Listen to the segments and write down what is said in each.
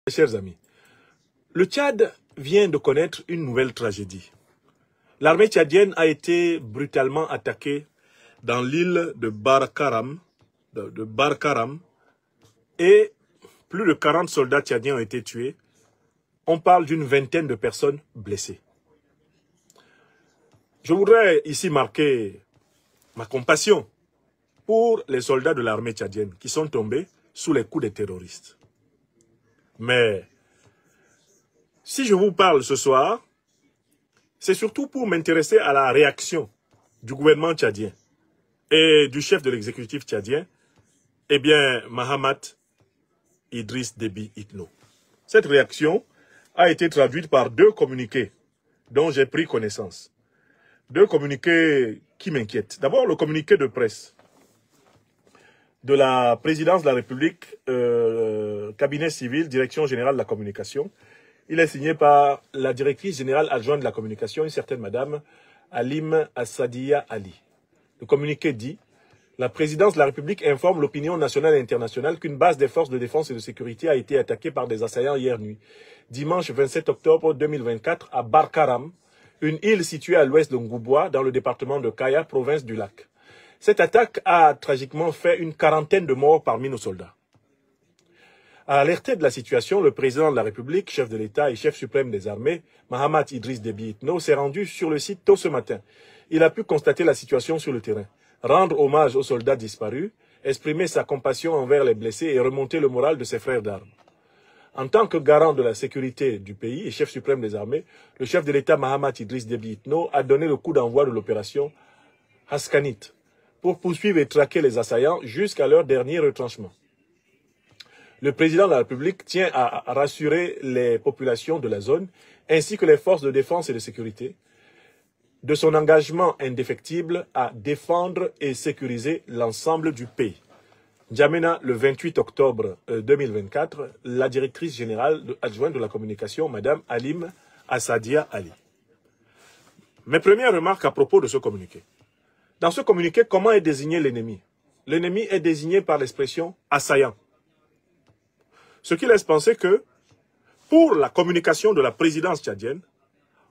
Chers amis, le Tchad vient de connaître une nouvelle tragédie. L'armée tchadienne a été brutalement attaquée dans l'île de Barkaram, et plus de 40 soldats tchadiens ont été tués. On parle d'une vingtaine de personnes blessées. Je voudrais ici marquer ma compassion pour les soldats de l'armée tchadienne qui sont tombés sous les coups des terroristes. Mais si je vous parle ce soir, c'est surtout pour m'intéresser à la réaction du gouvernement tchadien et du chef de l'exécutif tchadien, eh bien, Mahamat Idriss Déby Itno. Cette réaction a été traduite par deux communiqués dont j'ai pris connaissance. Deux communiqués qui m'inquiètent. D'abord, le communiqué de presse de la présidence de la République, cabinet civil, direction générale de la communication. Il est signé par la directrice générale adjointe de la communication, une certaine madame Halim Assadia Ali. Le communiqué dit: la présidence de la République informe l'opinion nationale et internationale qu'une base des forces de défense et de sécurité a été attaquée par des assaillants hier nuit, dimanche 27 octobre 2024, à Barkaram, une île située à l'ouest de Ngouboua, dans le département de Kaya, province du Lac. Cette attaque a tragiquement fait une quarantaine de morts parmi nos soldats. Alerté de la situation, le président de la République, chef de l'État et chef suprême des armées, Mahamat Idriss Déby Itno, s'est rendu sur le site tôt ce matin. Il a pu constater la situation sur le terrain, rendre hommage aux soldats disparus, exprimer sa compassion envers les blessés et remonter le moral de ses frères d'armes. En tant que garant de la sécurité du pays et chef suprême des armées, le chef de l'État Mahamat Idriss Déby Itno a donné le coup d'envoi de l'opération Haskanit pour poursuivre et traquer les assaillants jusqu'à leur dernier retranchement. Le président de la République tient à rassurer les populations de la zone ainsi que les forces de défense et de sécurité de son engagement indéfectible à défendre et sécuriser l'ensemble du pays. N'Djamena, le 28 octobre 2024, la directrice générale adjointe de la communication, Madame Halim Assadia Ali. Mes premières remarques à propos de ce communiqué. Dans ce communiqué, comment est désigné l'ennemi? L'ennemi est désigné par l'expression « assaillant ». Ce qui laisse penser que, pour la communication de la présidence tchadienne,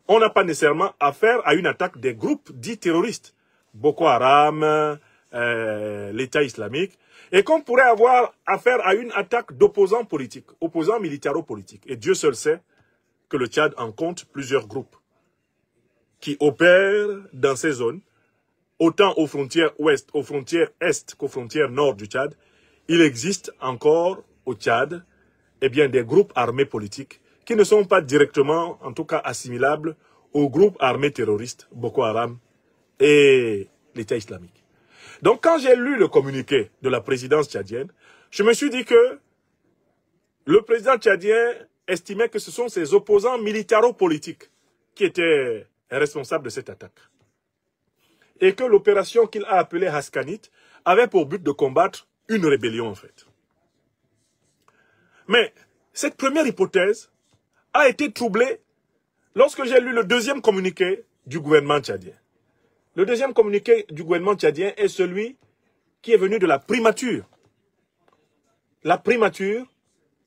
on n'a pas nécessairement affaire à une attaque des groupes dits terroristes, Boko Haram, l'État islamique, et qu'on pourrait avoir affaire à une attaque d'opposants politiques, opposants militaro-politiques. Et Dieu seul sait que le Tchad en compte plusieurs groupes qui opèrent dans ces zones, autant aux frontières ouest, aux frontières est qu'aux frontières nord du Tchad. Il existe encore au Tchad des groupes armés politiques qui ne sont pas directement, en tout cas assimilables, aux groupes armés terroristes, Boko Haram et l'État islamique. Donc quand j'ai lu le communiqué de la présidence tchadienne, je me suis dit que le président tchadien estimait que ce sont ses opposants militaro-politiques qui étaient responsables de cette attaque. Et que l'opération qu'il a appelée Haskanit avait pour but de combattre une rébellion en fait. Mais cette première hypothèse a été troublée lorsque j'ai lu le deuxième communiqué du gouvernement tchadien. Le deuxième communiqué du gouvernement tchadien est celui qui est venu de la primature. La primature,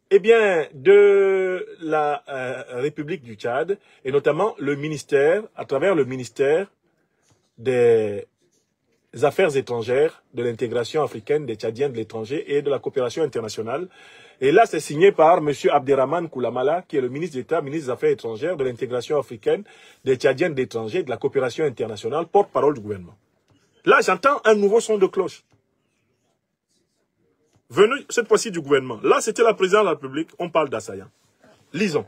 de la République du Tchad, et notamment le ministère, à travers le ministère des Affaires étrangères, de l'intégration africaine des Tchadiens de l'étranger et de la coopération internationale. Et là, c'est signé par M. Abderrahmane Koulamala, qui est le ministre d'État, ministre des Affaires étrangères, de l'intégration africaine, des Tchadiens de l'étranger, de la coopération internationale, porte-parole du gouvernement. Là, j'entends un nouveau son de cloche. Venu cette fois-ci du gouvernement. Là, c'était la présidente de la République, on parle d'assaillants. Lisons.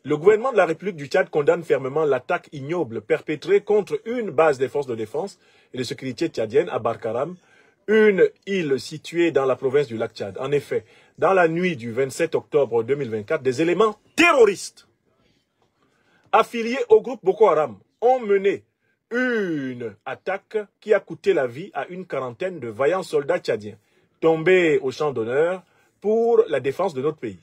Le gouvernement de la République du Tchad condamne fermement l'attaque ignoble perpétrée contre une base des forces de défense et de sécurité tchadienne à Barkaram, une île située dans la province du lac Tchad. En effet, dans la nuit du 27 octobre 2024, des éléments terroristes affiliés au groupe Boko Haram ont mené une attaque qui a coûté la vie à une quarantaine de vaillants soldats tchadiens, tombés au champ d'honneur pour la défense de notre pays.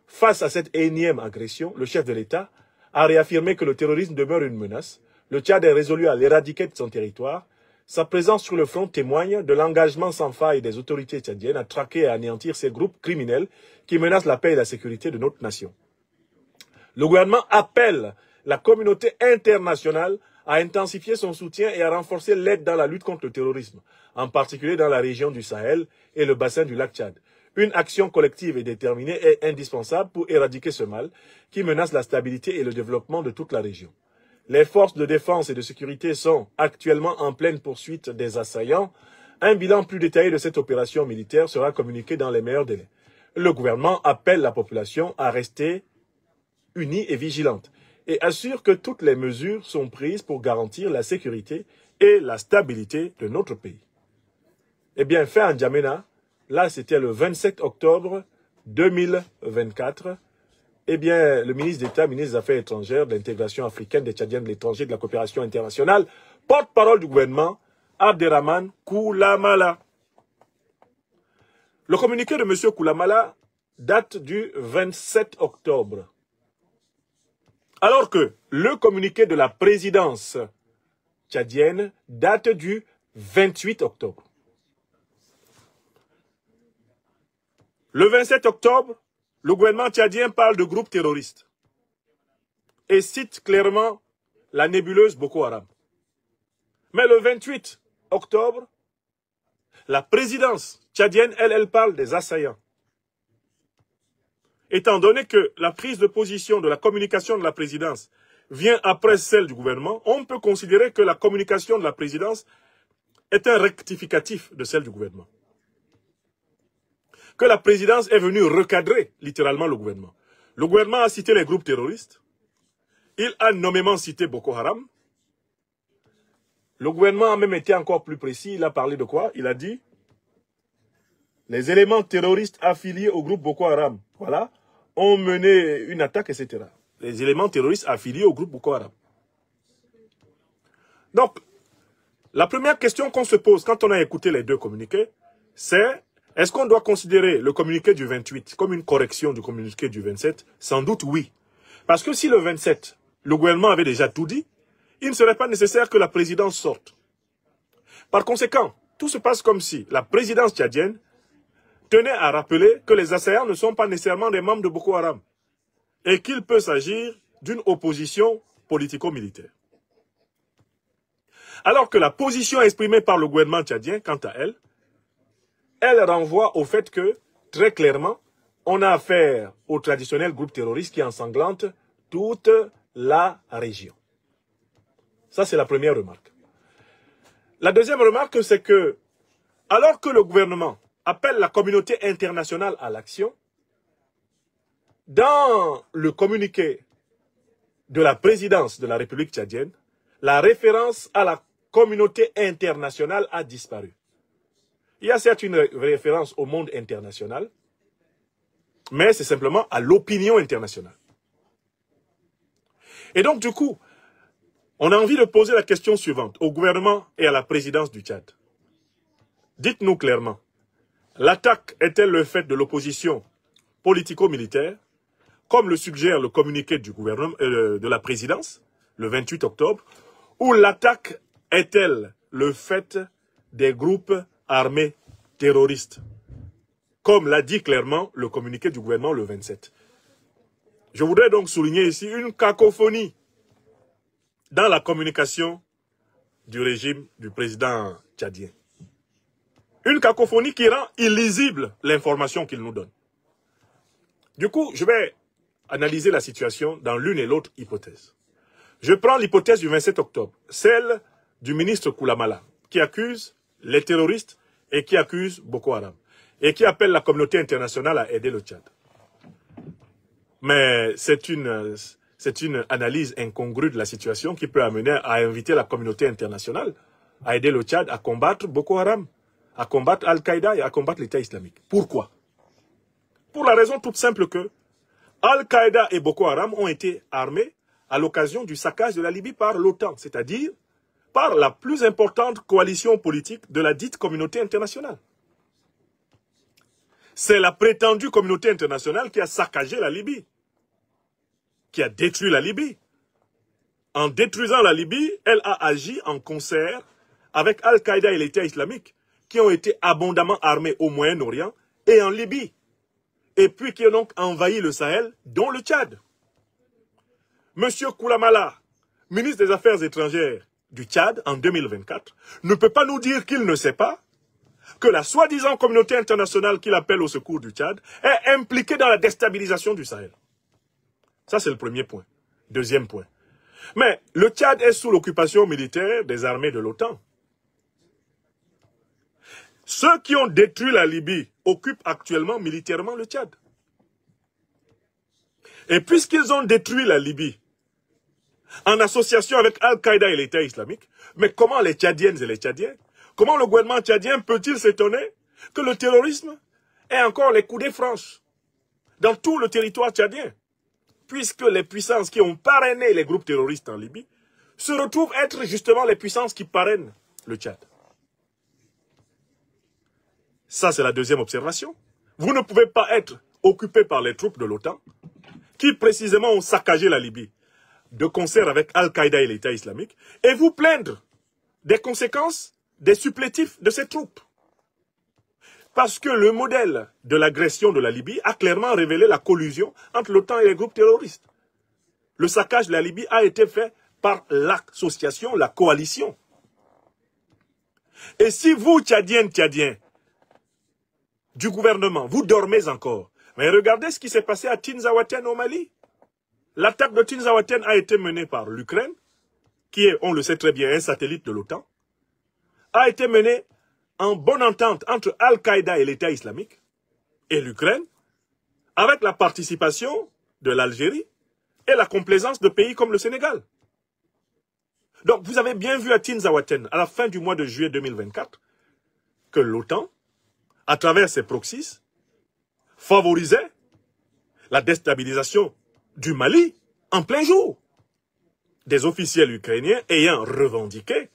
Face à cette énième agression, le chef de l'État a réaffirmé que le terrorisme demeure une menace. Le Tchad est résolu à l'éradiquer de son territoire. Sa présence sur le front témoigne de l'engagement sans faille des autorités tchadiennes à traquer et à anéantir ces groupes criminels qui menacent la paix et la sécurité de notre nation. Le gouvernement appelle la communauté internationale à intensifier son soutien et à renforcer l'aide dans la lutte contre le terrorisme, en particulier dans la région du Sahel et le bassin du lac Tchad. Une action collective et déterminée est indispensable pour éradiquer ce mal qui menace la stabilité et le développement de toute la région. Les forces de défense et de sécurité sont actuellement en pleine poursuite des assaillants. Un bilan plus détaillé de cette opération militaire sera communiqué dans les meilleurs délais. Le gouvernement appelle la population à rester unie et vigilante et assure que toutes les mesures sont prises pour garantir la sécurité et la stabilité de notre pays. Eh bien, fait en N'Djamena, là c'était le 27 octobre 2024, eh bien, le ministre d'État, ministre des Affaires étrangères, de l'intégration africaine, des Tchadiens de l'étranger, de la coopération internationale, porte-parole du gouvernement, Abderrahmane Koulamala. Le communiqué de M. Koulamala date du 27 octobre. Alors que le communiqué de la présidence tchadienne date du 28 octobre. Le 27 octobre, le gouvernement tchadien parle de groupes terroristes et cite clairement la nébuleuse Boko Haram. Mais le 28 octobre, la présidence tchadienne, elle parle des assaillants. Étant donné que la prise de position de la communication de la présidence vient après celle du gouvernement, on peut considérer que la communication de la présidence est un rectificatif de celle du gouvernement. Que la présidence est venue recadrer littéralement le gouvernement. Le gouvernement a cité les groupes terroristes. Il a nommément cité Boko Haram. Le gouvernement a même été encore plus précis. Il a parlé de quoi? Il a dit les éléments terroristes affiliés au groupe Boko Haram, voilà, ont mené une attaque, etc. Les éléments terroristes affiliés au groupe Boko Haram. Donc, la première question qu'on se pose quand on a écouté les deux communiqués, c'est est-ce qu'on doit considérer le communiqué du 28 comme une correction du communiqué du 27? Sans doute oui. Parce que si le 27, le gouvernement avait déjà tout dit, il ne serait pas nécessaire que la présidence sorte. Par conséquent, tout se passe comme si la présidence tchadienne tenait à rappeler que les assaillants ne sont pas nécessairement des membres de Boko Haram et qu'il peut s'agir d'une opposition politico-militaire. Alors que la position exprimée par le gouvernement tchadien, quant à elle, elle renvoie au fait que, très clairement, on a affaire au traditionnel groupe terroriste qui ensanglante toute la région. Ça, c'est la première remarque. La deuxième remarque, c'est que, alors que le gouvernement appelle la communauté internationale à l'action, dans le communiqué de la présidence de la République tchadienne, la référence à la communauté internationale a disparu. Il y a certes une référence au monde international, mais c'est simplement à l'opinion internationale. Et donc, du coup, on a envie de poser la question suivante au gouvernement et à la présidence du Tchad. Dites-nous clairement, l'attaque est-elle le fait de l'opposition politico-militaire, comme le suggère le communiqué du gouvernement, de la présidence, le 28 octobre, ou l'attaque est-elle le fait des groupes armés terroristes, comme l'a dit clairement le communiqué du gouvernement le 27. Je voudrais donc souligner ici une cacophonie dans la communication du régime du président tchadien. Une cacophonie qui rend illisible l'information qu'il nous donne. Du coup, je vais analyser la situation dans l'une et l'autre hypothèse. Je prends l'hypothèse du 27 octobre, celle du ministre Koulamala, qui accuse les terroristes et qui accuse Boko Haram, et qui appelle la communauté internationale à aider le Tchad. Mais c'est une analyse incongrue de la situation qui peut amener à inviter la communauté internationale à aider le Tchad à combattre Boko Haram, à combattre Al-Qaïda et à combattre l'État islamique. Pourquoi? Pour la raison toute simple que Al-Qaïda et Boko Haram ont été armés à l'occasion du saccage de la Libye par l'OTAN, c'est-à-dire par la plus importante coalition politique de la dite communauté internationale. C'est la prétendue communauté internationale qui a saccagé la Libye, qui a détruit la Libye. En détruisant la Libye, elle a agi en concert avec Al-Qaïda et l'État islamique, qui ont été abondamment armés au Moyen-Orient et en Libye, et puis qui ont donc envahi le Sahel, dont le Tchad. Monsieur Koulamala, ministre des Affaires étrangères du Tchad en 2024, ne peut pas nous dire qu'il ne sait pas que la soi-disant communauté internationale qu'il appelle au secours du Tchad est impliquée dans la déstabilisation du Sahel. Ça, c'est le premier point. Deuxième point. Mais le Tchad est sous l'occupation militaire des armées de l'OTAN. Ceux qui ont détruit la Libye occupent actuellement militairement le Tchad. Et puisqu'ils ont détruit la Libye en association avec Al-Qaïda et l'État islamique, mais comment les Tchadiennes et les Tchadiens, comment le gouvernement tchadien peut-il s'étonner que le terrorisme ait encore les coudées franches dans tout le territoire tchadien, puisque les puissances qui ont parrainé les groupes terroristes en Libye se retrouvent être justement les puissances qui parrainent le Tchad. Ça, c'est la deuxième observation. Vous ne pouvez pas être occupé par les troupes de l'OTAN qui précisément ont saccagé la Libye de concert avec Al-Qaïda et l'État islamique et vous plaindre des conséquences des supplétifs de ces troupes. Parce que le modèle de l'agression de la Libye a clairement révélé la collusion entre l'OTAN et les groupes terroristes. Le saccage de la Libye a été fait par l'association, la coalition. Et si vous, Tchadiennes, Tchadiens, du gouvernement, vous dormez encore, mais regardez ce qui s'est passé à Tinzaouaten au Mali. L'attaque de Tinzaouaten a été menée par l'Ukraine, qui est, on le sait très bien, un satellite de l'OTAN, a été menée en bonne entente entre Al-Qaïda et l'État islamique et l'Ukraine, avec la participation de l'Algérie et la complaisance de pays comme le Sénégal. Donc vous avez bien vu à Tinzaouaten, à la fin du mois de juillet 2024, que l'OTAN, à travers ses proxys, favorisait la déstabilisation du Mali en plein jour. Des officiels ukrainiens ayant revendiqué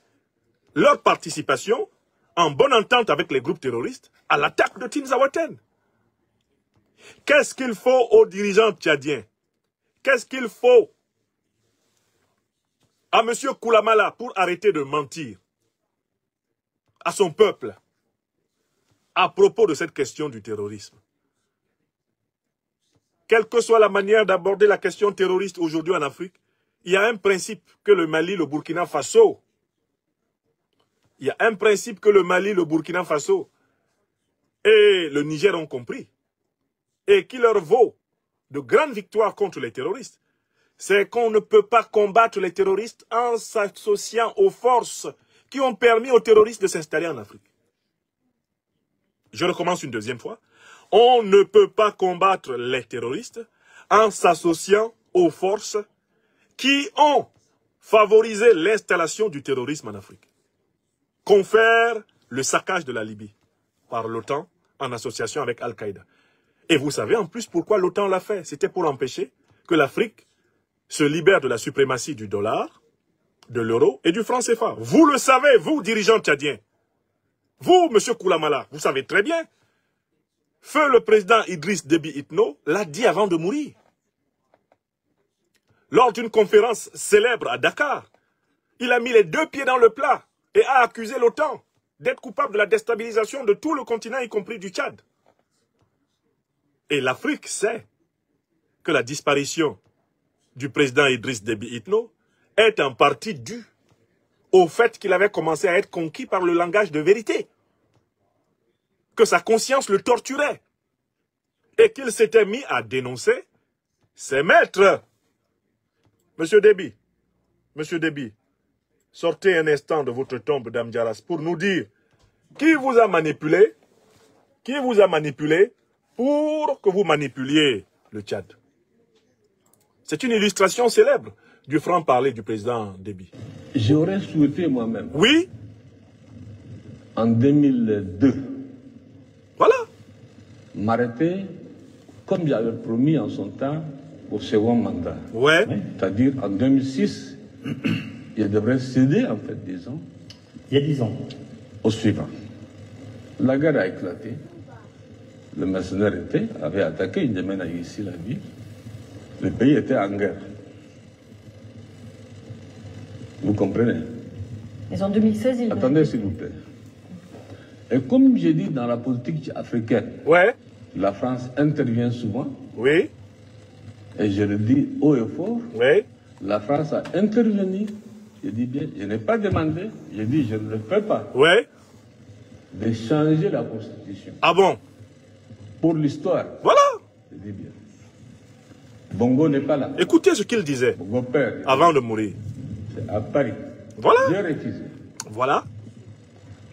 leur participation en bonne entente avec les groupes terroristes à l'attaque de Tinzaouaten. Qu'est-ce qu'il faut aux dirigeants tchadiens? Qu'est-ce qu'il faut à M. Koulamala pour arrêter de mentir à son peuple à propos de cette question du terrorisme? Quelle que soit la manière d'aborder la question terroriste aujourd'hui en Afrique, il y a un principe que le Mali, le Burkina Faso, il y a un principe que le Mali, le Burkina Faso et le Niger ont compris et qui leur vaut de grandes victoires contre les terroristes. C'est qu'on ne peut pas combattre les terroristes en s'associant aux forces qui ont permis aux terroristes de s'installer en Afrique. Je recommence une deuxième fois. On ne peut pas combattre les terroristes en s'associant aux forces qui ont favorisé l'installation du terrorisme en Afrique. Confère le saccage de la Libye par l'OTAN en association avec Al-Qaïda. Et vous savez en plus pourquoi l'OTAN l'a fait. C'était pour empêcher que l'Afrique se libère de la suprématie du dollar, de l'euro et du franc CFA. Vous le savez, vous, dirigeants tchadiens. Vous, M. Koulamala, vous savez très bien. Feu le président Idriss Déby Itno l'a dit avant de mourir. Lors d'une conférence célèbre à Dakar, il a mis les deux pieds dans le plat et a accusé l'OTAN d'être coupable de la déstabilisation de tout le continent, y compris du Tchad. Et l'Afrique sait que la disparition du président Idriss Déby Itno est en partie due au fait qu'il avait commencé à être conquis par le langage de vérité, que sa conscience le torturait et qu'il s'était mis à dénoncer ses maîtres. Monsieur Déby, sortez un instant de votre tombe d'Amdjaras pour nous dire qui vous a manipulé pour que vous manipuliez le Tchad. C'est une illustration célèbre du franc-parler du président Déby. J'aurais souhaité moi-même, oui, en 2002, voilà, m'arrêter, comme j'avais promis en son temps, au second mandat. ouais, C'est-à-dire en 2006, il devrait céder, en fait, disons. Il y a 10 ans. Au suivant. La guerre a éclaté. Le mercenaire avait attaqué, il déménageait ici la ville. Le pays était en guerre. Vous comprenez? Mais en 2016, il... Attendez, s'il vous plaît. Et comme j'ai dit dans la politique africaine, Ouais. la France intervient souvent, Oui. et je le dis haut et fort, Oui. la France a intervenu, je dis bien, je n'ai pas demandé, je dis je ne le fais pas, Ouais. de changer la Constitution. Ah bon? Pour l'histoire, Voilà. je dis bien. Bongo n'est pas là. Écoutez ce qu'il disait Bongo père, avant de mourir. c'est à Paris. Voilà. J'ai refusé. Voilà.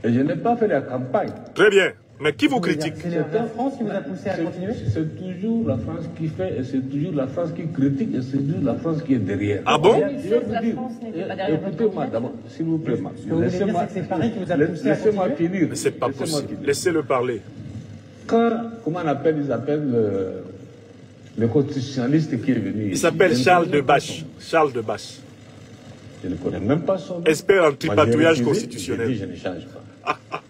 Et je n'ai pas fait la campagne. Très bien. Mais qui vous critique? C'est la France qui vous a poussé à continuer? C'est toujours la France qui fait, et c'est toujours la France qui critique, et c'est toujours la France qui est derrière. Ah bon? En 2016, la France n'était pas derrière votre Écoutez-moi candidat. d'abord, s'il vous plaît, Ce que vous voulez dire, c'est que c'est Paris qui vous a poussé à laissez-moi continuer? finir. Mais c'est pas Laissez-moi possible. finir. Laissez-le parler. Quand, comment on appelle, ils appellent le constitutionnaliste qui est venu. Il s'appelle Charles Debache. Charles Debache. Je ne connais même pas son nom. Expert en Moi, j'ai tripatouillage refusé, constitutionnel. j'ai dit, je ne change pas.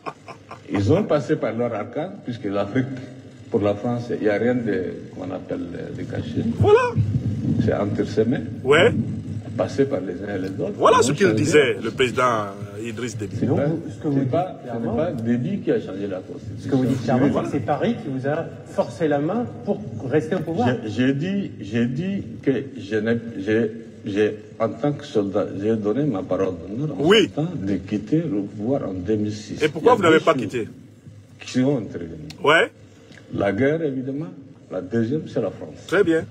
Ils ont passé par leur arcane, puisque l'Afrique, pour la France, il n'y a rien de, qu'on appelle, de caché. Voilà. C'est entre ses mains, Ouais. passé par les uns et les autres. Voilà Ils ce ont qu'il changé. disait, le président Idriss Déby. C'est Donc, pas, ce que vous dites ce n'est pas Déby qui a changé la Constitution. Ce que vous dites clairement, c'est Voilà. que c'est Paris qui vous a forcé la main pour rester au pouvoir. J'ai dit que en tant que soldat, j'ai donné ma parole d'honneur en Oui. temps de quitter le pouvoir en 2006. Et pourquoi Il y a vous n'avez deux pas choses quitté? qui sont intervenues. Ouais. La guerre, évidemment. La deuxième, c'est la France. Très bien.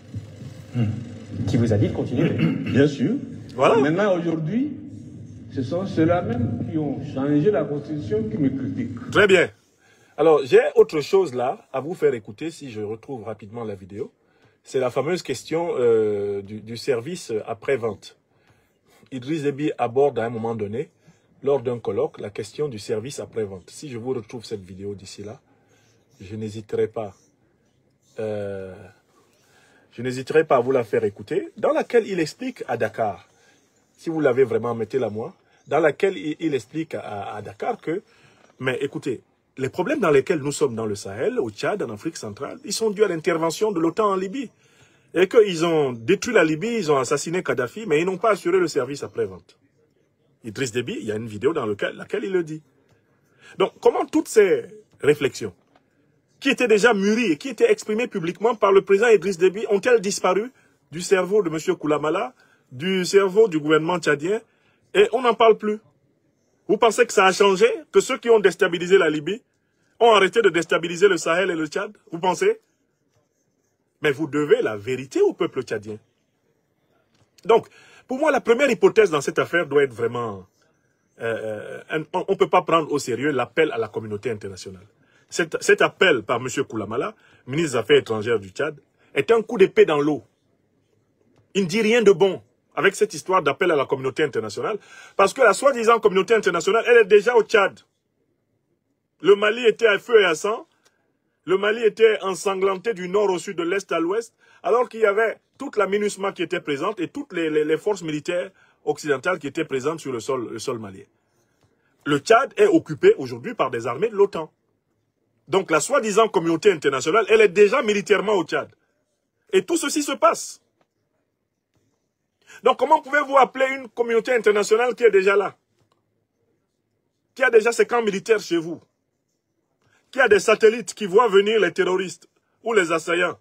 Qui vous a dit de continuer. Bien sûr. Voilà. Maintenant, aujourd'hui, ce sont ceux-là même qui ont changé la Constitution qui me critiquent. Très bien. Alors, j'ai autre chose là à vous faire écouter si je retrouve rapidement la vidéo. C'est la fameuse question du service après-vente. Idriss Déby aborde à un moment donné, lors d'un colloque, la question du service après-vente. Si je vous retrouve cette vidéo d'ici là, je n'hésiterai pas. Je n'hésiterai pas à vous la faire écouter, dans laquelle il explique à Dakar, si vous l'avez vraiment, mettez-la moi, dans laquelle il explique à Dakar que, mais écoutez, les problèmes dans lesquels nous sommes dans le Sahel, au Tchad, en Afrique centrale, ils sont dus à l'intervention de l'OTAN en Libye. Et qu'ils ont détruit la Libye, ils ont assassiné Kadhafi, mais ils n'ont pas assuré le service après-vente. Idriss Déby, il y a une vidéo dans laquelle il le dit. Donc, comment toutes ces réflexions, qui étaient déjà mûries et qui étaient exprimées publiquement par le président Idriss Déby, ont-elles disparu du cerveau de M. Koulamala, du cerveau du gouvernement tchadien, et on n'en parle plus? Vous pensez que ça a changé? Que ceux qui ont déstabilisé la Libye ont arrêté de déstabiliser le Sahel et le Tchad? Vous pensez? Mais vous devez la vérité au peuple tchadien. Donc, pour moi, la première hypothèse dans cette affaire doit être vraiment... on ne peut pas prendre au sérieux l'appel à la communauté internationale. Cet appel par M. Koulamala, ministre des Affaires étrangères du Tchad, est un coup d'épée dans l'eau. Il ne dit rien de bon avec cette histoire d'appel à la communauté internationale, parce que la soi-disant communauté internationale, elle est déjà au Tchad. Le Mali était à feu et à sang. Le Mali était ensanglanté du nord au sud, de l'est à l'ouest, alors qu'il y avait toute la MINUSMA qui était présente et toutes les forces militaires occidentales qui étaient présentes sur le sol malien. Le Tchad est occupé aujourd'hui par des armées de l'OTAN. Donc la soi-disant communauté internationale, elle est déjà militairement au Tchad. Et tout ceci se passe. Donc comment pouvez-vous appeler une communauté internationale qui est déjà là? Qui a déjà ses camps militaires chez vous? Qui a des satellites qui voient venir les terroristes ou les assaillants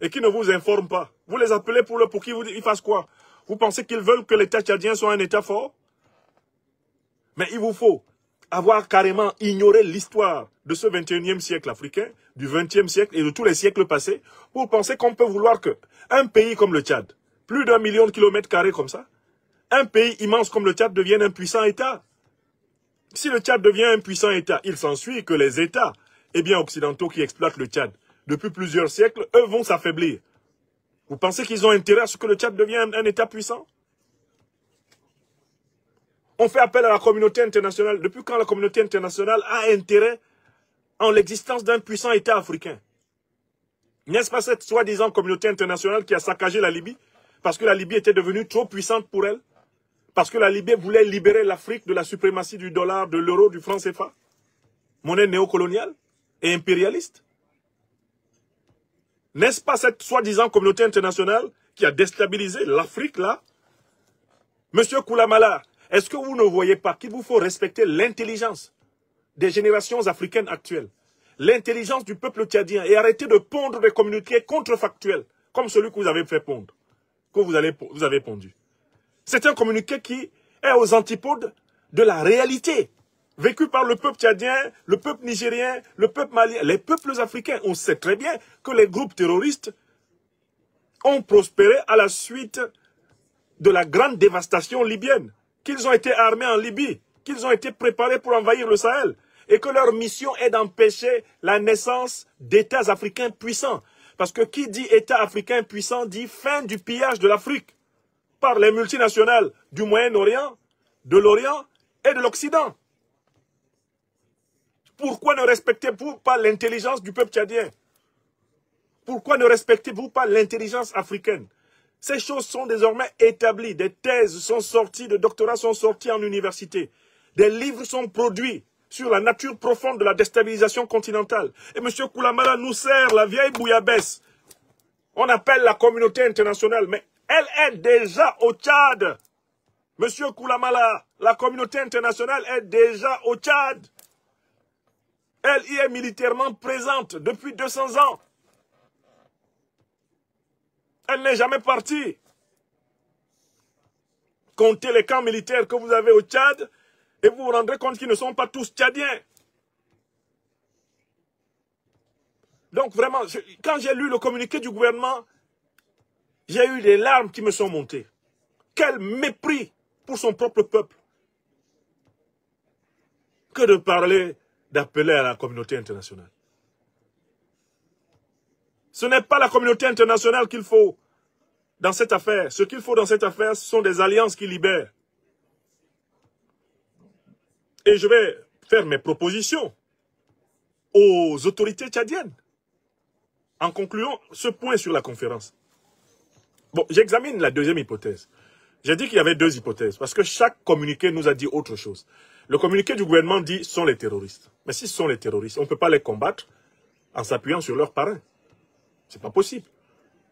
et qui ne vous informent pas? Vous les appelez pour qu'ils ils fassent quoi? Vous pensez qu'ils veulent que l'État tchadien soit un État fort? Mais il vous faut avoir carrément ignoré l'histoire de ce 21e siècle africain, du 20e siècle et de tous les siècles passés, pour penser qu'on peut vouloir qu'un pays comme le Tchad, plus d'1 million de kilomètres carrés comme ça, un pays immense comme le Tchad devienne un puissant État. Si le Tchad devient un puissant État, il s'ensuit que les États occidentaux qui exploitent le Tchad depuis plusieurs siècles, eux vont s'affaiblir. Vous pensez qu'ils ont intérêt à ce que le Tchad devienne un État puissant? On fait appel à la communauté internationale. Depuis quand la communauté internationale a intérêt en l'existence d'un puissant État africain? N'est-ce pas cette soi-disant communauté internationale qui a saccagé la Libye parce que la Libye était devenue trop puissante pour elle? Parce que la Libye voulait libérer l'Afrique de la suprématie du dollar, de l'euro, du franc CFA? Monnaie néocoloniale et impérialiste? N'est-ce pas cette soi-disant communauté internationale qui a déstabilisé l'Afrique là? Monsieur Koulamala, Est-ce que vous ne voyez pas qu'il vous faut respecter l'intelligence des générations africaines actuelles, l'intelligence du peuple tchadien et arrêter de pondre des communiqués contrefactuels comme celui que vous avez fait pondre, que vous avez pondu. C'est un communiqué qui est aux antipodes de la réalité vécue par le peuple tchadien, le peuple nigérien, le peuple malien, les peuples africains. On sait très bien que les groupes terroristes ont prospéré à la suite de la grande dévastation libyenne, qu'ils ont été armés en Libye, qu'ils ont été préparés pour envahir le Sahel, et que leur mission est d'empêcher la naissance d'États africains puissants. Parce que qui dit État africain puissant dit fin du pillage de l'Afrique par les multinationales du Moyen-Orient, de l'Orient et de l'Occident. Pourquoi ne respectez-vous pas l'intelligence du peuple tchadien? Pourquoi ne respectez-vous pas l'intelligence africaine? Ces choses sont désormais établies. Des thèses sont sorties, des doctorats sont sortis en université. Des livres sont produits sur la nature profonde de la déstabilisation continentale. Et M. Koulamala nous sert la vieille bouillabaisse. On appelle la communauté internationale, mais elle est déjà au Tchad. M. Koulamala, la communauté internationale est déjà au Tchad. Elle y est militairement présente depuis 200 ans. Elle n'est jamais partie. Comptez les camps militaires que vous avez au Tchad et vous vous rendrez compte qu'ils ne sont pas tous tchadiens. Donc vraiment, quand j'ai lu le communiqué du gouvernement, j'ai eu des larmes qui me sont montées. Quel mépris pour son propre peuple. Que de parler, d'appeler à la communauté internationale. Ce n'est pas la communauté internationale qu'il faut dans cette affaire. Ce qu'il faut dans cette affaire, ce sont des alliances qui libèrent. Et je vais faire mes propositions aux autorités tchadiennes en concluant ce point sur la conférence. Bon, j'examine la deuxième hypothèse. J'ai dit qu'il y avait deux hypothèses, parce que chaque communiqué nous a dit autre chose. Le communiqué du gouvernement dit « sont les terroristes ». Mais si ce sont les terroristes, on ne peut pas les combattre en s'appuyant sur leurs parrains. Ce n'est pas possible.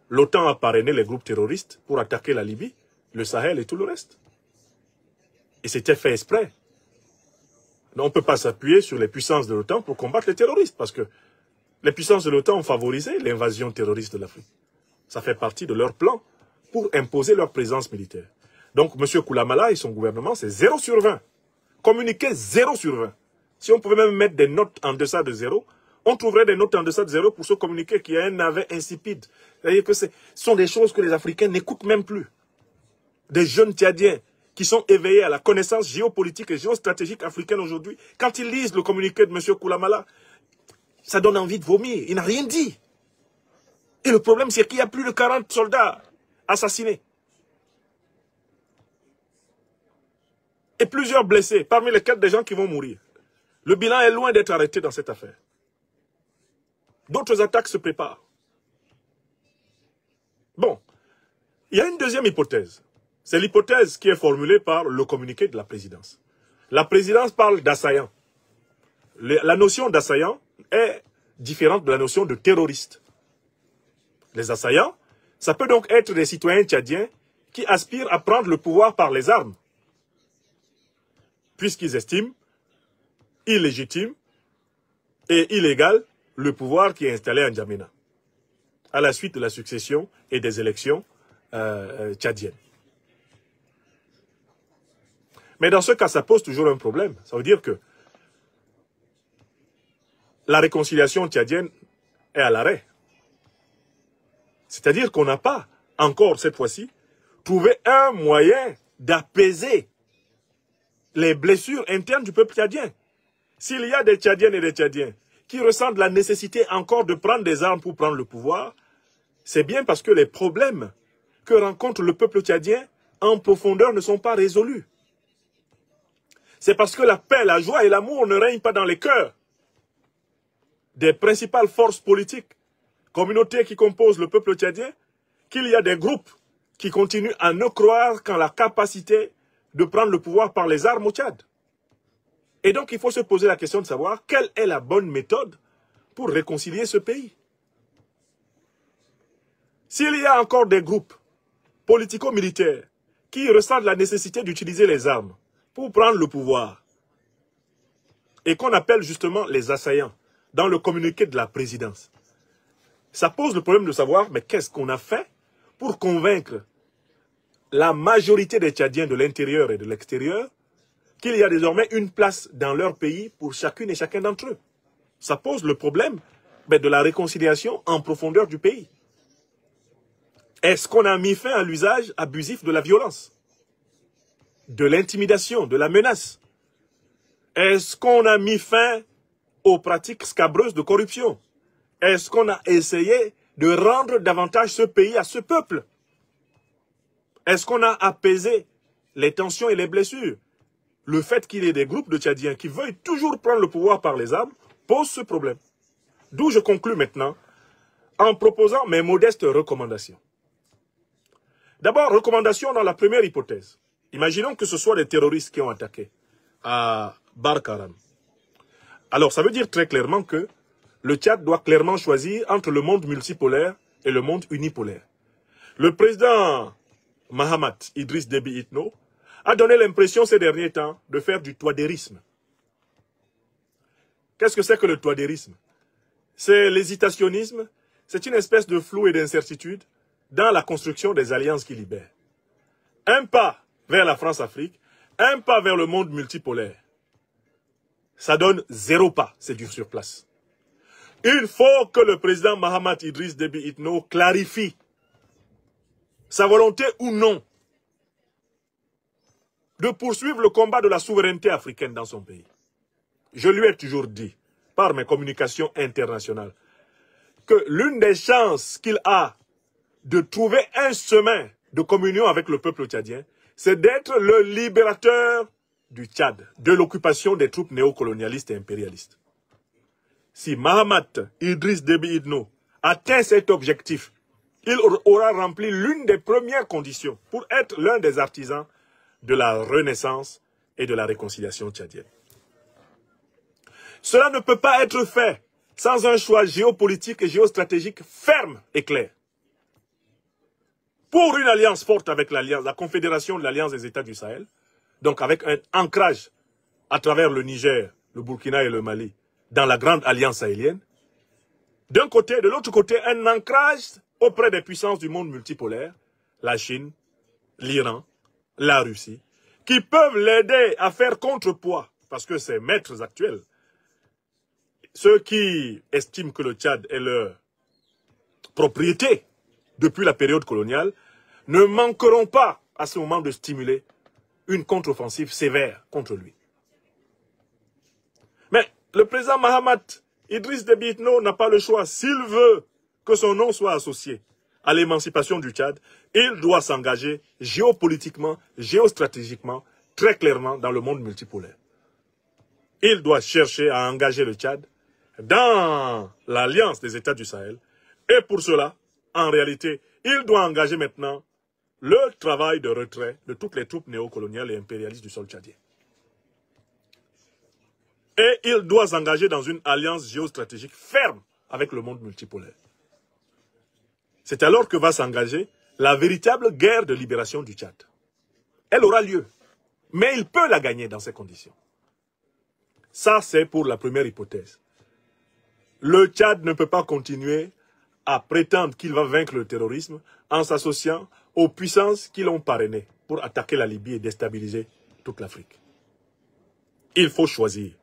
L'OTAN a parrainé les groupes terroristes pour attaquer la Libye, le Sahel et tout le reste. Et c'était fait exprès. On ne peut pas s'appuyer sur les puissances de l'OTAN pour combattre les terroristes, parce que les puissances de l'OTAN ont favorisé l'invasion terroriste de l'Afrique. Ça fait partie de leur plan pour imposer leur présence militaire. Donc, M. Koulamala et son gouvernement, c'est 0 sur 20. Communiquer 0 sur 20. Si on pouvait même mettre des notes en deçà de 0, on trouverait des notes en deçà de 0 pour ce communiqué qui a un navet insipide. C'est-à-dire que ce sont des choses que les Africains n'écoutent même plus. Des jeunes Tchadiens qui sont éveillés à la connaissance géopolitique et géostratégique africaine aujourd'hui, quand ils lisent le communiqué de M. Koulamala, ça donne envie de vomir. Il n'a rien dit. Et le problème, c'est qu'il y a plus de 40 soldats assassinés. Et plusieurs blessés, parmi lesquels des gens qui vont mourir. Le bilan est loin d'être arrêté dans cette affaire. D'autres attaques se préparent. Bon, il y a une deuxième hypothèse. C'est l'hypothèse qui est formulée par le communiqué de la présidence. La présidence parle d'assaillants. La notion d'assaillant est différente de la notion de terroriste. Les assaillants, ça peut donc être des citoyens tchadiens qui aspirent à prendre le pouvoir par les armes, puisqu'ils estiment illégitime et illégal le pouvoir qui est installé en N'Djamena, à la suite de la succession et des élections tchadiennes. Mais dans ce cas, ça pose toujours un problème. Ça veut dire que la réconciliation tchadienne est à l'arrêt. C'est-à-dire qu'on n'a pas encore, cette fois-ci, trouvé un moyen d'apaiser les blessures internes du peuple tchadien. S'il y a des Tchadiennes et des Tchadiens qui ressentent la nécessité encore de prendre des armes pour prendre le pouvoir, c'est bien parce que les problèmes que rencontre le peuple tchadien en profondeur ne sont pas résolus. C'est parce que la paix, la joie et l'amour ne règnent pas dans les cœurs des principales forces politiques, communautés qui composent le peuple tchadien, qu'il y a des groupes qui continuent à ne croire qu'en la capacité de prendre le pouvoir par les armes au Tchad. Et donc, il faut se poser la question de savoir quelle est la bonne méthode pour réconcilier ce pays. S'il y a encore des groupes politico-militaires qui ressentent la nécessité d'utiliser les armes pour prendre le pouvoir et qu'on appelle justement les assaillants dans le communiqué de la présidence, ça pose le problème de savoir, mais qu'est-ce qu'on a fait pour convaincre la majorité des Tchadiens de l'intérieur et de l'extérieur qu'il y a désormais une place dans leur pays pour chacune et chacun d'entre eux. Ça pose le problème de la réconciliation en profondeur du pays. Est-ce qu'on a mis fin à l'usage abusif de la violence, de l'intimidation, de la menace? Est-ce qu'on a mis fin aux pratiques scabreuses de corruption? Est-ce qu'on a essayé de rendre davantage ce pays à ce peuple? Est-ce qu'on a apaisé les tensions et les blessures? Le fait qu'il y ait des groupes de Tchadiens qui veuillent toujours prendre le pouvoir par les armes pose ce problème. D'où je conclus maintenant en proposant mes modestes recommandations. D'abord, recommandation dans la première hypothèse. Imaginons que ce soit des terroristes qui ont attaqué à Barkhane. Alors, ça veut dire très clairement que le Tchad doit clairement choisir entre le monde multipolaire et le monde unipolaire. Le président Mahamat Idriss Déby Itno a donné l'impression ces derniers temps de faire du touadérisme. Qu'est-ce que c'est que le touadérisme? C'est l'hésitationnisme, c'est une espèce de flou et d'incertitude dans la construction des alliances qui libèrent. Un pas vers la France-Afrique, un pas vers le monde multipolaire. Ça donne 0 pas, c'est du surplace. Il faut que le président Mahamat Idriss Déby Itno clarifie sa volonté ou non de poursuivre le combat de la souveraineté africaine dans son pays. Je lui ai toujours dit, par mes communications internationales, que l'une des chances qu'il a de trouver un chemin de communion avec le peuple tchadien, c'est d'être le libérateur du Tchad, de l'occupation des troupes néocolonialistes et impérialistes. Si Mahamat Idriss Déby Itno atteint cet objectif, il aura rempli l'une des premières conditions pour être l'un des artisans de la renaissance et de la réconciliation tchadienne. Cela ne peut pas être fait sans un choix géopolitique et géostratégique ferme et clair. Pour une alliance forte avec la Confédération de l'Alliance des États du Sahel, donc avec un ancrage à travers le Niger, le Burkina et le Mali, dans la grande alliance sahélienne, d'un côté, de l'autre côté, un ancrage auprès des puissances du monde multipolaire, la Chine, l'Iran, la Russie, qui peuvent l'aider à faire contrepoids, parce que ces maîtres actuels, ceux qui estiment que le Tchad est leur propriété depuis la période coloniale, ne manqueront pas à ce moment de stimuler une contre-offensive sévère contre lui. Mais le président Mahamat Idriss Déby Itno n'a pas le choix. S'il veut que son nom soit associé à l'émancipation du Tchad, il doit s'engager géopolitiquement, géostratégiquement, très clairement dans le monde multipolaire. Il doit chercher à engager le Tchad dans l'alliance des États du Sahel. Et pour cela, en réalité, il doit engager maintenant le travail de retrait de toutes les troupes néocoloniales et impérialistes du sol tchadien. Et il doit s'engager dans une alliance géostratégique ferme avec le monde multipolaire. C'est alors que va s'engager la véritable guerre de libération du Tchad. Elle aura lieu, mais il peut la gagner dans ces conditions. Ça, c'est pour la première hypothèse. Le Tchad ne peut pas continuer à prétendre qu'il va vaincre le terrorisme en s'associant aux puissances qui l'ont parrainé pour attaquer la Libye et déstabiliser toute l'Afrique. Il faut choisir.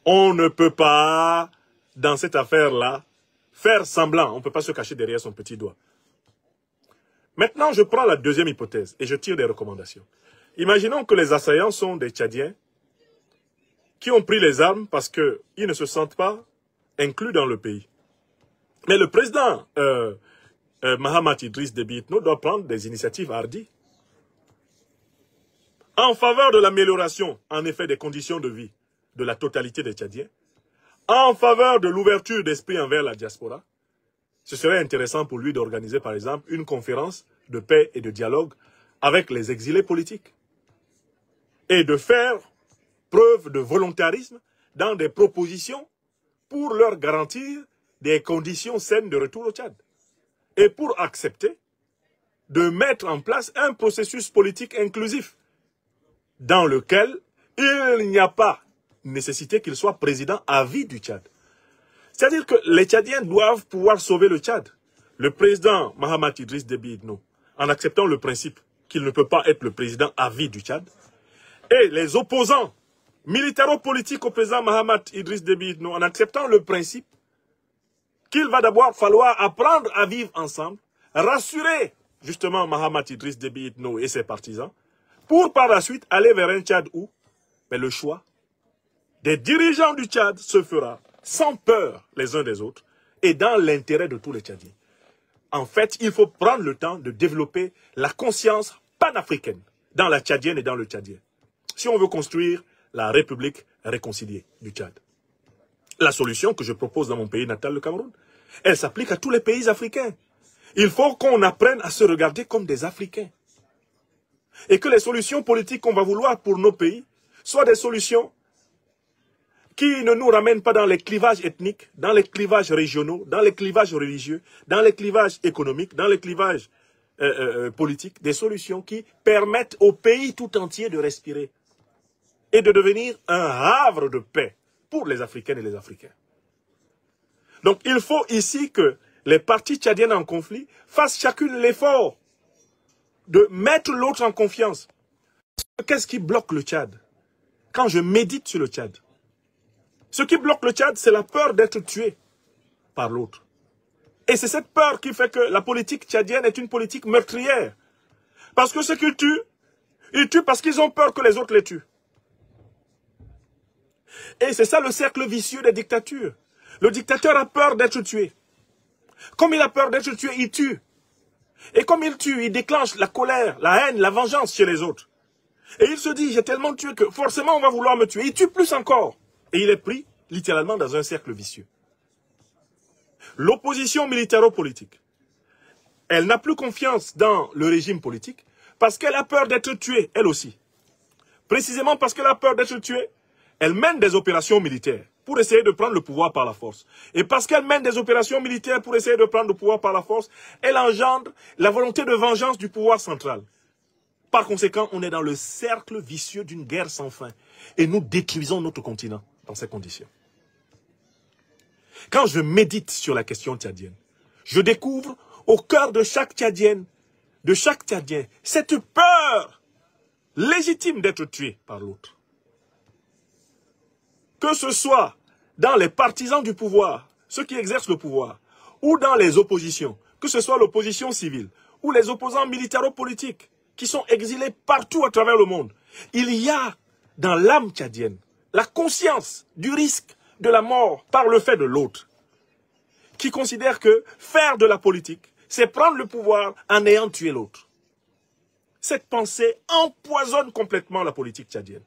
On ne peut pas, dans cette affaire-là, faire semblant. On ne peut pas se cacher derrière son petit doigt. Maintenant, je prends la deuxième hypothèse et je tire des recommandations. Imaginons que les assaillants sont des Tchadiens qui ont pris les armes parce qu'ils ne se sentent pas inclus dans le pays. Mais le président Mahamat Idriss Déby Itno doit prendre des initiatives hardies en faveur de l'amélioration, en effet, des conditions de vie de la totalité des Tchadiens, en faveur de l'ouverture d'esprit envers la diaspora. Ce serait intéressant pour lui d'organiser, par exemple, une conférence de paix et de dialogue avec les exilés politiques et de faire preuve de volontarisme dans des propositions pour leur garantir des conditions saines de retour au Tchad et pour accepter de mettre en place un processus politique inclusif dans lequel il n'y a pas nécessité qu'il soit président à vie du Tchad. C'est-à-dire que les Tchadiens doivent pouvoir sauver le Tchad. Le président Mahamat Idriss Déby Itno, en acceptant le principe qu'il ne peut pas être le président à vie du Tchad, et les opposants militaro-politiques au président Mahamat Idriss Déby Itno, en acceptant le principe qu'il va d'abord falloir apprendre à vivre ensemble, rassurer justement Mahamat Idriss Déby Itno et ses partisans, pour par la suite aller vers un Tchad où le choix des dirigeants du Tchad se fera sans peur les uns des autres et dans l'intérêt de tous les Tchadiens. En fait, il faut prendre le temps de développer la conscience panafricaine dans la Tchadienne et dans le Tchadien. Si on veut construire la République réconciliée du Tchad. La solution que je propose dans mon pays natal, le Cameroun, elle s'applique à tous les pays africains. Il faut qu'on apprenne à se regarder comme des Africains. Et que les solutions politiques qu'on va vouloir pour nos pays soient des solutions qui ne nous ramènent pas dans les clivages ethniques, dans les clivages régionaux, dans les clivages religieux, dans les clivages économiques, dans les clivages politiques, des solutions qui permettent au pays tout entier de respirer et de devenir un havre de paix pour les Africaines et les Africains. Donc il faut ici que les parties tchadiennes en conflit fassent chacune l'effort de mettre l'autre en confiance. Qu'est-ce qui bloque le Tchad? Quand je médite sur le Tchad, ce qui bloque le Tchad, c'est la peur d'être tué par l'autre. Et c'est cette peur qui fait que la politique tchadienne est une politique meurtrière. Parce que ceux qui tuent, ils tuent parce qu'ils ont peur que les autres les tuent. Et c'est ça le cercle vicieux des dictatures. Le dictateur a peur d'être tué. Comme il a peur d'être tué, il tue. Et comme il tue, il déclenche la colère, la haine, la vengeance chez les autres. Et il se dit, j'ai tellement tué que forcément on va vouloir me tuer. Il tue plus encore. Et il est pris littéralement dans un cercle vicieux. L'opposition militaro-politique, elle n'a plus confiance dans le régime politique parce qu'elle a peur d'être tuée, elle aussi. Précisément parce qu'elle a peur d'être tuée, elle mène des opérations militaires pour essayer de prendre le pouvoir par la force. Et parce qu'elle mène des opérations militaires pour essayer de prendre le pouvoir par la force, elle engendre la volonté de vengeance du pouvoir central. Par conséquent, on est dans le cercle vicieux d'une guerre sans fin. Et nous détruisons notre continent dans ces conditions. Quand je médite sur la question tchadienne, je découvre au cœur de chaque Tchadienne, de chaque Tchadien, cette peur légitime d'être tué par l'autre. Que ce soit dans les partisans du pouvoir, ceux qui exercent le pouvoir, ou dans les oppositions, que ce soit l'opposition civile, ou les opposants militaro-politiques, qui sont exilés partout à travers le monde, il y a dans l'âme tchadienne la conscience du risque de la mort par le fait de l'autre, qui considère que faire de la politique, c'est prendre le pouvoir en ayant tué l'autre. Cette pensée empoisonne complètement la politique tchadienne.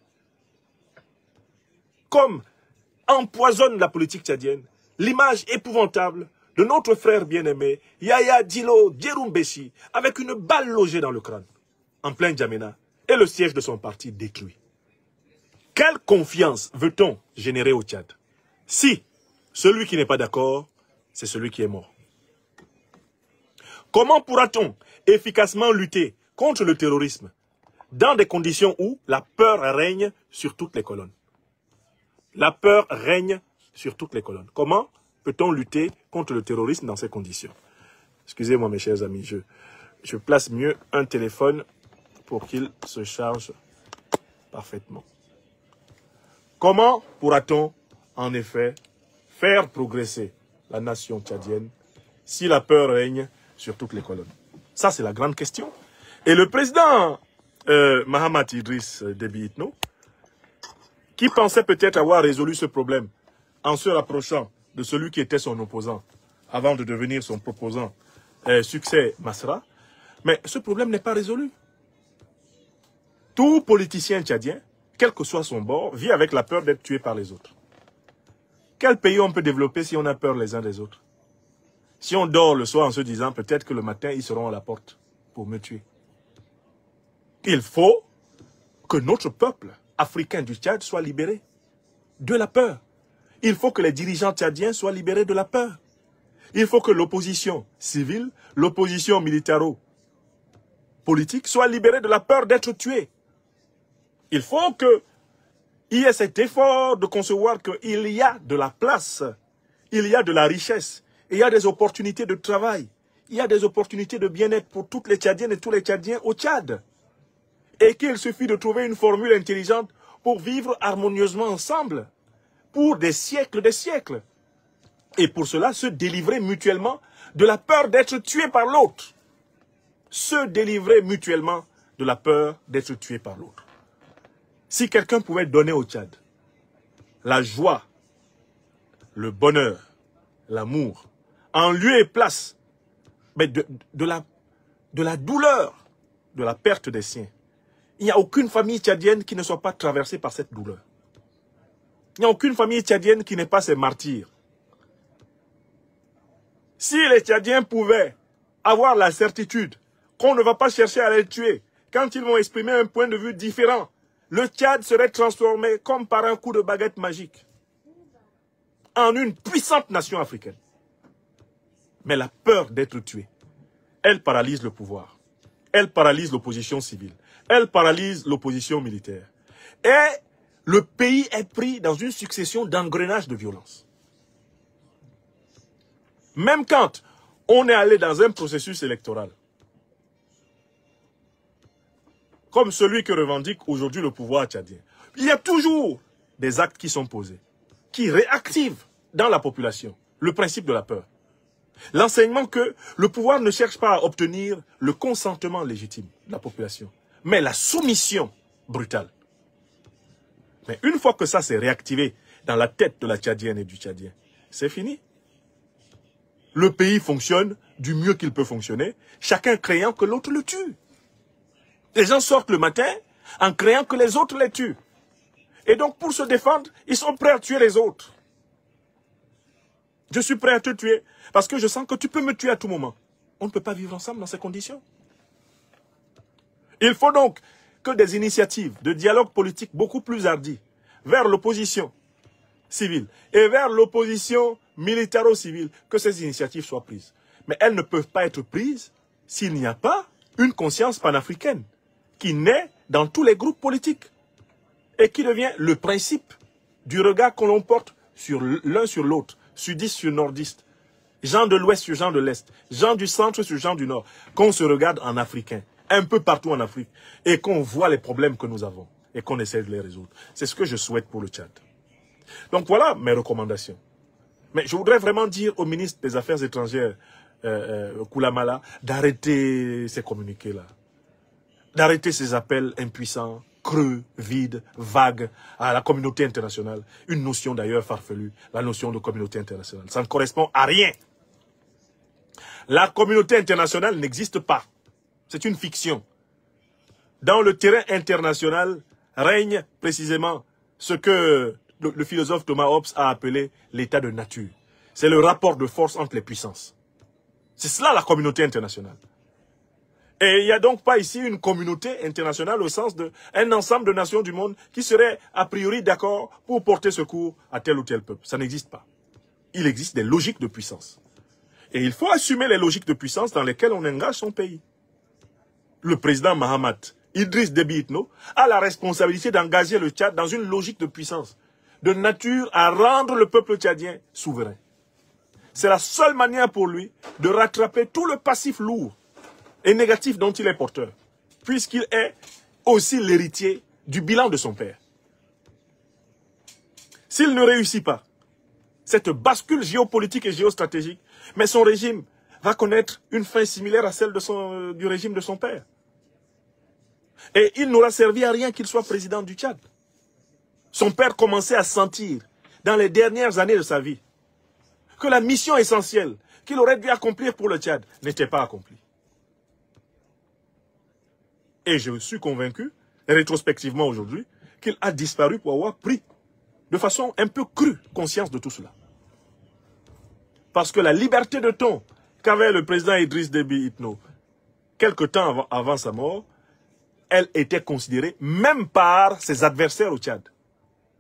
Comme empoisonne la politique tchadienne l'image épouvantable de notre frère bien-aimé Yaya Dilo Djeroumbéchi avec une balle logée dans le crâne, en plein Djamena, et le siège de son parti détruit. Quelle confiance veut-on générer au Tchad si celui qui n'est pas d'accord, c'est celui qui est mort? Comment pourra-t-on efficacement lutter contre le terrorisme dans des conditions où la peur règne sur toutes les colonnes? La peur règne sur toutes les colonnes. Comment peut-on lutter contre le terrorisme dans ces conditions? Excusez-moi mes chers amis, je place mieux un téléphone pour qu'il se charge parfaitement. Comment pourra-t-on en effet faire progresser la nation tchadienne si la peur règne sur toutes les colonnes? Ça c'est la grande question. Et le président Mahamat Idriss Déby Itno, qui pensait peut-être avoir résolu ce problème en se rapprochant de celui qui était son opposant avant de devenir son proposant, Succès Masra, mais ce problème n'est pas résolu. Tout politicien tchadien, quel que soit son bord, vit avec la peur d'être tué par les autres. Quel pays on peut développer si on a peur les uns des autres? Si on dort le soir en se disant peut-être que le matin ils seront à la porte pour me tuer. Il faut que notre peuple africain du Tchad soit libéré de la peur. Il faut que les dirigeants tchadiens soient libérés de la peur. Il faut que l'opposition civile, l'opposition militaro-politique soit libérée de la peur d'être tuée. Il faut qu'il y ait cet effort de concevoir qu'il y a de la place, il y a de la richesse, il y a des opportunités de travail, il y a des opportunités de bien-être pour toutes les Tchadiennes et tous les Tchadiens au Tchad. Et qu'il suffit de trouver une formule intelligente pour vivre harmonieusement ensemble, pour des siècles. Et pour cela, se délivrer mutuellement de la peur d'être tué par l'autre. Se délivrer mutuellement de la peur d'être tué par l'autre. Si quelqu'un pouvait donner au Tchad la joie, le bonheur, l'amour, en lieu et place mais de la douleur, de la perte des siens, il n'y a aucune famille tchadienne qui ne soit pas traversée par cette douleur. Il n'y a aucune famille tchadienne qui n'ait pas ses martyrs. Si les Tchadiens pouvaient avoir la certitude qu'on ne va pas chercher à les tuer, quand ils vont exprimer un point de vue différent, le Tchad serait transformé comme par un coup de baguette magique en une puissante nation africaine. Mais la peur d'être tué, elle paralyse le pouvoir. Elle paralyse l'opposition civile. Elle paralyse l'opposition militaire. Et le pays est pris dans une succession d'engrenages de violence. Même quand on est allé dans un processus électoral, comme celui que revendique aujourd'hui le pouvoir tchadien, il y a toujours des actes qui sont posés, qui réactivent dans la population le principe de la peur. L'enseignement que le pouvoir ne cherche pas à obtenir le consentement légitime de la population, mais la soumission brutale. Mais une fois que ça s'est réactivé dans la tête de la Tchadienne et du Tchadien, c'est fini. Le pays fonctionne du mieux qu'il peut fonctionner, chacun craignant que l'autre le tue. Les gens sortent le matin en craignant que les autres les tuent. Et donc pour se défendre, ils sont prêts à tuer les autres. Je suis prêt à te tuer parce que je sens que tu peux me tuer à tout moment. On ne peut pas vivre ensemble dans ces conditions. Il faut donc que des initiatives de dialogue politique beaucoup plus hardies vers l'opposition civile et vers l'opposition militaro-civile, que ces initiatives soient prises. Mais elles ne peuvent pas être prises s'il n'y a pas une conscience panafricaine qui naît dans tous les groupes politiques et qui devient le principe du regard que l'on porte sur l'un sur l'autre, sudiste sur nordiste, gens de l'ouest sur gens de l'est, gens du centre sur gens du nord, qu'on se regarde en africain, un peu partout en Afrique, et qu'on voit les problèmes que nous avons et qu'on essaie de les résoudre. C'est ce que je souhaite pour le Tchad. Donc voilà mes recommandations. Mais je voudrais vraiment dire au ministre des Affaires étrangères, Koulamala, d'arrêter ces communiqués-là. D'arrêter ces appels impuissants, creux, vides, vagues à la communauté internationale. Une notion d'ailleurs farfelue, la notion de communauté internationale. Ça ne correspond à rien. La communauté internationale n'existe pas. C'est une fiction. Dans le terrain international règne précisément ce que le philosophe Thomas Hobbes a appelé l'état de nature. C'est le rapport de force entre les puissances. C'est cela la communauté internationale. Et il n'y a donc pas ici une communauté internationale au sens d'un ensemble de nations du monde qui seraient a priori d'accord pour porter secours à tel ou tel peuple. Ça n'existe pas. Il existe des logiques de puissance. Et il faut assumer les logiques de puissance dans lesquelles on engage son pays. Le président Mahamat Idriss Déby Itno a la responsabilité d'engager le Tchad dans une logique de puissance, de nature à rendre le peuple tchadien souverain. C'est la seule manière pour lui de rattraper tout le passif lourd et négatif dont il est porteur, puisqu'il est aussi l'héritier du bilan de son père. S'il ne réussit pas cette bascule géopolitique et géostratégique, mais son régime va connaître une fin similaire à celle du régime de son père. Et il n'aura servi à rien qu'il soit président du Tchad. Son père commençait à sentir, dans les dernières années de sa vie, que la mission essentielle qu'il aurait dû accomplir pour le Tchad n'était pas accomplie. Et je suis convaincu, rétrospectivement aujourd'hui, qu'il a disparu pour avoir pris de façon un peu crue conscience de tout cela. Parce que la liberté de ton qu'avait le président Idriss Déby Itno, quelque temps avant sa mort, elle était considérée, même par ses adversaires au Tchad,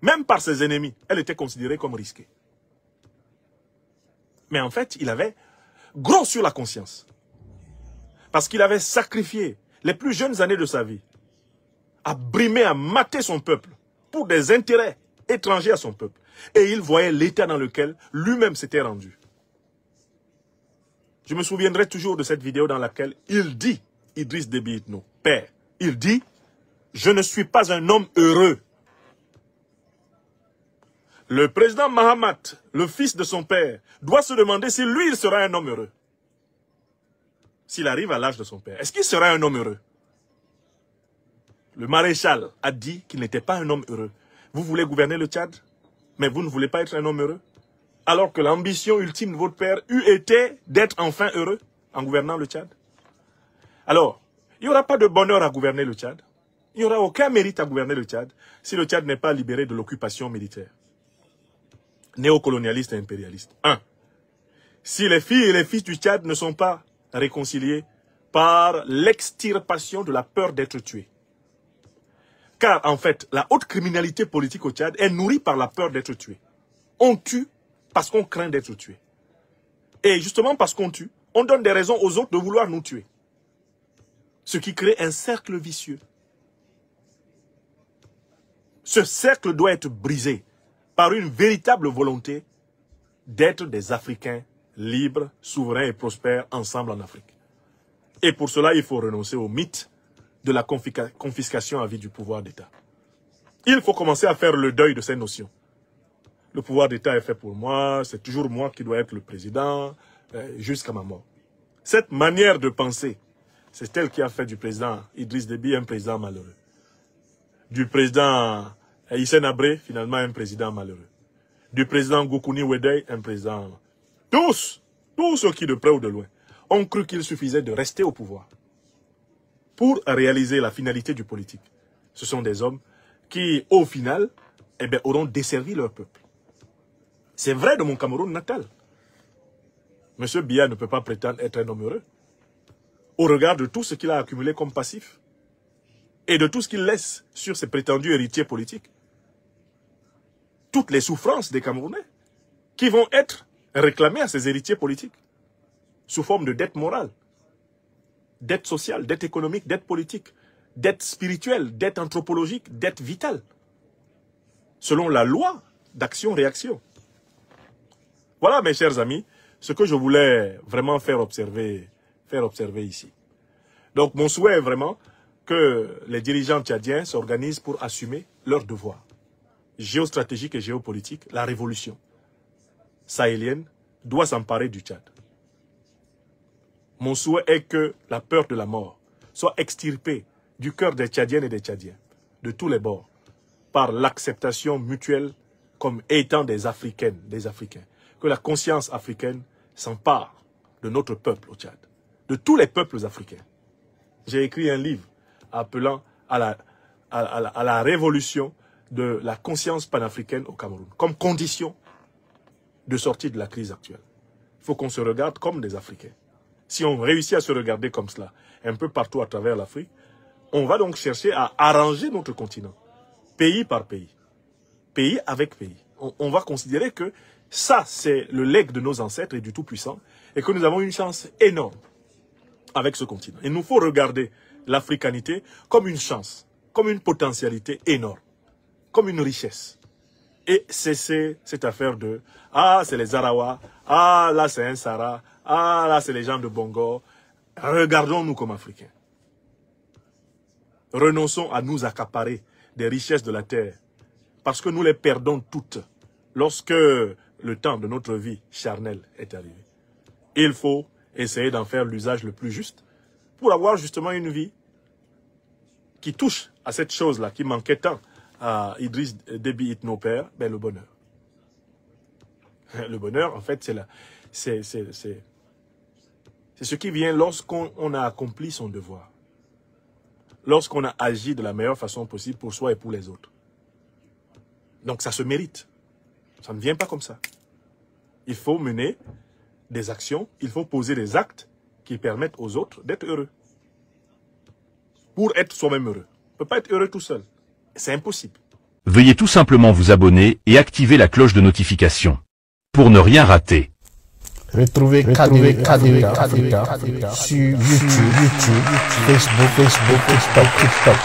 même par ses ennemis, elle était considérée comme risquée. Mais en fait, il avait gros sur la conscience. Parce qu'il avait sacrifié les plus jeunes années de sa vie à brimer, à mater son peuple pour des intérêts étrangers à son peuple. Et il voyait l'état dans lequel lui-même s'était rendu. Je me souviendrai toujours de cette vidéo dans laquelle il dit, Idriss Déby Itno, père, il dit, je ne suis pas un homme heureux. Le président Mahamat, le fils de son père, doit se demander si lui, il sera un homme heureux. S'il arrive à l'âge de son père, est-ce qu'il sera un homme heureux? Le maréchal a dit qu'il n'était pas un homme heureux. Vous voulez gouverner le Tchad, mais vous ne voulez pas être un homme heureux? Alors que l'ambition ultime de votre père eût été d'être enfin heureux en gouvernant le Tchad. Alors, il n'y aura pas de bonheur à gouverner le Tchad. Il n'y aura aucun mérite à gouverner le Tchad si le Tchad n'est pas libéré de l'occupation militaire. Néocolonialiste et impérialiste. 1. Si les filles et les fils du Tchad ne sont pas réconciliés par l'extirpation de la peur d'être tués. Car en fait, la haute criminalité politique au Tchad est nourrie par la peur d'être tué. On tue parce qu'on craint d'être tué. Et justement parce qu'on tue, on donne des raisons aux autres de vouloir nous tuer. Ce qui crée un cercle vicieux. Ce cercle doit être brisé par une véritable volonté d'être des Africains libres, souverains et prospères ensemble en Afrique. Et pour cela, il faut renoncer au mythe de la confiscation à vie du pouvoir d'État. Il faut commencer à faire le deuil de ces notions. Le pouvoir d'État est fait pour moi, c'est toujours moi qui dois être le président, jusqu'à ma mort. Cette manière de penser, c'est elle qui a fait du président Idriss Déby un président malheureux. Du président Hissène Habré, finalement, un président malheureux. Du président Goukouni Weddey, un président... Tous ceux qui, de près ou de loin, ont cru qu'il suffisait de rester au pouvoir pour réaliser la finalité du politique. Ce sont des hommes qui, au final, auront desservi leur peuple. C'est vrai de mon Cameroun natal. M. Biya ne peut pas prétendre être un homme heureux au regard de tout ce qu'il a accumulé comme passif et de tout ce qu'il laisse sur ses prétendus héritiers politiques. Toutes les souffrances des Camerounais qui vont être réclamées à ses héritiers politiques sous forme de dette morale, dette sociale, dette économique, dette politique, dette spirituelle, dette anthropologique, dette vitale, selon la loi d'action-réaction. Voilà, mes chers amis, ce que je voulais vraiment faire observer ici. Donc, mon souhait est vraiment que les dirigeants tchadiens s'organisent pour assumer leurs devoirs géostratégiques et géopolitiques. La révolution sahélienne doit s'emparer du Tchad. Mon souhait est que la peur de la mort soit extirpée du cœur des Tchadiennes et des Tchadiens, de tous les bords, par l'acceptation mutuelle comme étant des Africaines, des Africains. Que la conscience africaine s'empare de notre peuple au Tchad, de tous les peuples africains. J'ai écrit un livre appelant à la révolution de la conscience panafricaine au Cameroun, comme condition de sortie de la crise actuelle. Il faut qu'on se regarde comme des Africains. Si on réussit à se regarder comme cela, un peu partout à travers l'Afrique, on va donc chercher à arranger notre continent, pays par pays, pays avec pays. On va considérer que ça, c'est le legs de nos ancêtres et du Tout-Puissant, et que nous avons une chance énorme avec ce continent. Il nous faut regarder l'africanité comme une chance, comme une potentialité énorme, comme une richesse. Et cesser cette affaire de « Ah, c'est les Arawa, ah, là c'est un Sara, ah, là c'est les gens de Bongo ». Regardons-nous comme Africains. Renonçons à nous accaparer des richesses de la terre, parce que nous les perdons toutes lorsque le temps de notre vie charnelle est arrivé. Il faut essayer d'en faire l'usage le plus juste pour avoir justement une vie qui touche à cette chose-là qui manquait tant à Idriss Déby Itno père, le bonheur. Le bonheur, en fait, c'est ce qui vient lorsqu'on a accompli son devoir. Lorsqu'on a agi de la meilleure façon possible pour soi et pour les autres. Donc ça se mérite. Ça ne vient pas comme ça. Il faut mener des actions, il faut poser des actes qui permettent aux autres d'être heureux. Pour être soi-même heureux. On ne peut pas être heureux tout seul. C'est impossible. Veuillez tout simplement vous abonner et activer la cloche de notification pour ne rien rater. Retrouvez KDV Africa sur YouTube, Facebook, TikTok.